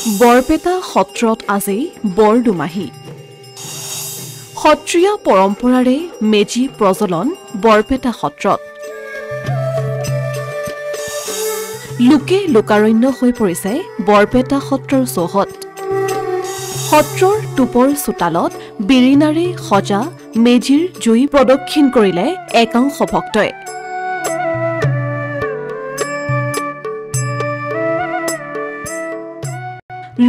বৰপেটা সত্ৰত আজি বৰদুমাহী সত্ৰীয়া পৰম্পৰাৰে মেজি প্ৰজ্বলন বৰপেটা সত্ৰত লোকে লোকাৰণ্য হৈ পৰিছে বৰপেটা সত্ৰৰ চৌহদ সত্ৰৰ টুপৰ চোতালত বিৰিণাৰে সজা মেজিৰ জুই প্ৰদক্ষিণ কৰিলে একাংশ ভক্তই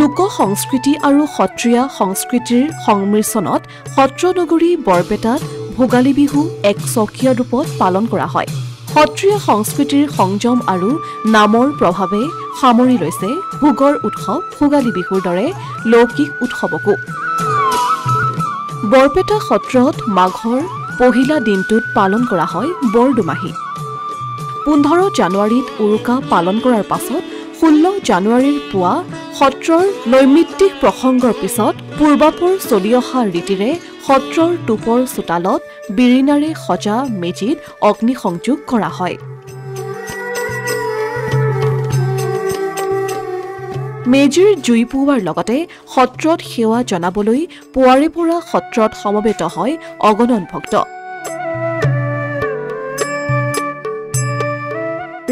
লোক সংস্কৃতি আৰু সত্ৰীয়া সংস্কৃতিৰ সংমিশ্ৰণত সত্ৰনগৰী বৰপেটাত ভোগালী বিহু এক স্বকীয় ৰূপত পালন কৰা হয় সত্ৰীয়া সংস্কৃতিৰ সংযম আৰু নামৰ প্ৰভাৱে সামৰি লৈছে ভোগৰ উৎসৱ ভোগালী বিহুৰ দৰে লৌকিক উৎসৱকো বৰপেটা সত্ৰত মাঘৰ পহিলা দিনটোত পালন কৰা হয় বৰদুমাহী 15 জানুৱাৰীত উৰুকা পালন কৰাৰ পাছত 16 জানুৱাৰীৰ পুৱা সত্ৰৰ নৈমিত্তিক প্ৰসংগৰ পিছত পূৰ্বাপৰ চলি অহা ৰীতিৰে সত্ৰৰ টুপৰ চোতালত বিৰিণাৰে সজা মেজিত অগ্নিসংযোগ কৰা হয় মেজিৰ জুই পোৱাৰ লগতে সত্ৰত সেৱা জনাবলৈ পুৱাৰে পৰা সত্ৰত সমবেত হয় অগণন ভক্ত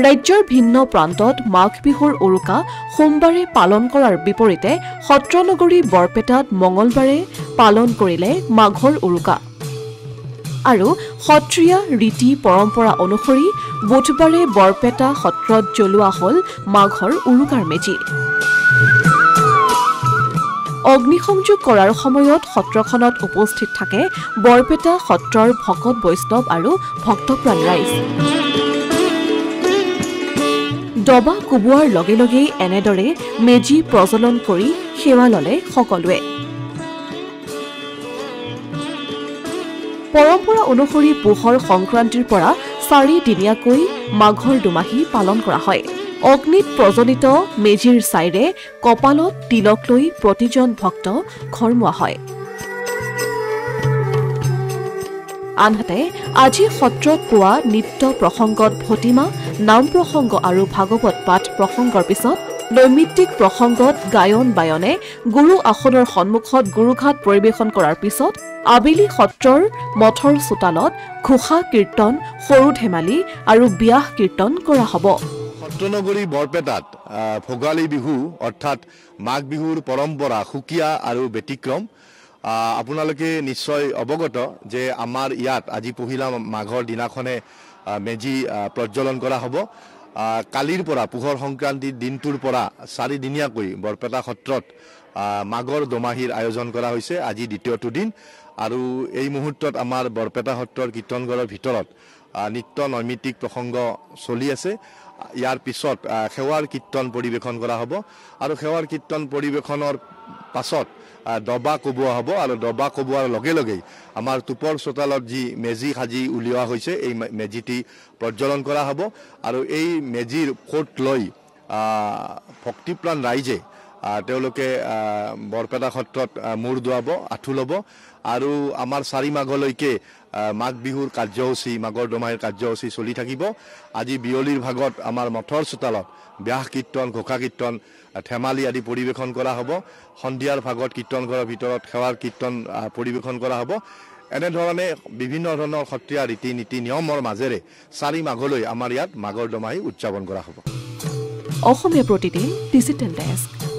ৰাজ্যৰ ভিন্ন প্ৰান্তত মাঘ বিহুৰ উৰুকা সোমবাৰে পালন কৰাৰ বিপৰীতে সত্ৰনগৰী বৰপেটাত মঙলবাৰে পালন কৰিলে মাঘৰ উৰুকা আৰু সত্ৰীয়া ৰীতি পৰম্পৰা অনুসৰি বুধবাৰে বৰপেটা সত্ৰত জ্বলোৱা হ'ল মাঘৰ উৰুকাৰ মেজি অগ্নিসংযোগ কৰাৰ সময়ত সত্ৰখনত উপস্থিত থাকে বৰপেটা সত্ৰৰ ভকত বৈষ্ণৱ আৰু ভক্তপ্ৰাণ ৰাইজ ডবা কোবোৱাৰ লগে লগেই এনেদৰে মেজি প্ৰজ্বলন কৰি সেৱা ললে সকলোৱে পৰম্পৰা অনুসৰি পোহৰ সংক্ৰান্তিৰ পৰা 4 দিনীয়াকৈ মাঘৰ দুমাহী পালন কৰা হয় অগ্নিত প্ৰজ্বলিত মেজিৰ ছাইৰে কপালত তিলক লৈ প্ৰতিজন ভক্ত ঘৰমুৱা হয় আনহাতে আজি সত্ৰত পোৱা নিত্য প্ৰসংগত ভতিমা নাম প্ৰসংগ আৰু ভাগৱত পাঠ প্ৰসংগৰ পিছত নৈমিত্তিক প্ৰসংগত গায়ন বায়নে গুৰু আসনৰ সন্মুখত গুৰুঘাট পৰিৱেশন কৰাৰ পিছত আবেলি সত্ৰৰ মঠৰ চোতালত ঘোষা কীৰ্তন সৰু ধেমালি আৰু বিয়াহ কীৰ্তন কৰা হ'ব সত্ৰনগৰী বৰপেটাত ভোগালী বিহু অৰ্থাৎ মাঘ বিহুৰ পৰম্পৰা সুকীয়া আৰু ব্যতিক্ৰম আপোনালোকে নিশ্চয় অৱগত যে আমাৰ ইয়াত আজি পহিলা মাঘৰ দিনাখনে মেজি প্ৰজ্বলন কৰা হ'ব কালিৰ পৰা পোহৰ সংক্ৰান্তিৰ দিনটোৰ পৰা 4 দিনীয়াকৈ বৰপেটা সত্ৰত মাঘৰ দমাহীৰ আয়োজন কৰা হৈছে আজি দ্বিতীয়টো দিন আৰু এই মুহূৰ্তত আমাৰ বৰপেটা সত্ৰৰ কীৰ্তনঘৰৰ ভিতৰত নিত্য নৈমিত্তিক প্ৰসংগ চলি আছে ইয়াৰ পিছত সেৱাৰ কীৰ্তন পৰিৱেশন কৰা হ'ব আৰু সেৱাৰ কীৰ্তন পৰিৱেশনৰ পাছত ডবা কোবোৱা হ'ব আৰু ডবা কোবোৱাৰ লগে লগেই আমাৰ টুপৰ চোতালত যি মেজি সাজি উলিওৱা হৈছে এই মেজিটি প্ৰজ্বলন কৰা হ'ব আৰু এই মেজিৰ কোট লৈ ভক্তিপ্ৰাণ ৰাইজে তেওঁলোকে বৰপেটা সত্ৰত মূৰ দোৱাব আঁঠু ল'ব আৰু আমাৰ 4 মাঘলৈকে মাঘ বিহুৰ কাৰ্যসূচী মাঘৰ দমাহীৰ কাৰ্যসূচী চলি থাকিব আজি বিয়লিৰ ভাগত আমাৰ মঠৰ চোতালত ব্যাস কীৰ্তন ঘোষা কীৰ্তন ধেমালি আদি পৰিৱেশন কৰা হ'ব সন্ধিয়াৰ ভাগত কীৰ্তনঘৰৰ ভিতৰত সেৱাৰ কীৰ্তন পৰিৱেশন কৰা হ'ব এনেধৰণে বিভিন্ন ধৰণৰ সত্ৰীয়া ৰীতি নীতি নিয়মৰ মাজেৰে 4 মাঘলৈ আমাৰ ইয়াত মাঘৰ দমাহী উদযাপন কৰা হ'ব অসমীয়া প্ৰতিদিন ডিজিটেল ডেস্ক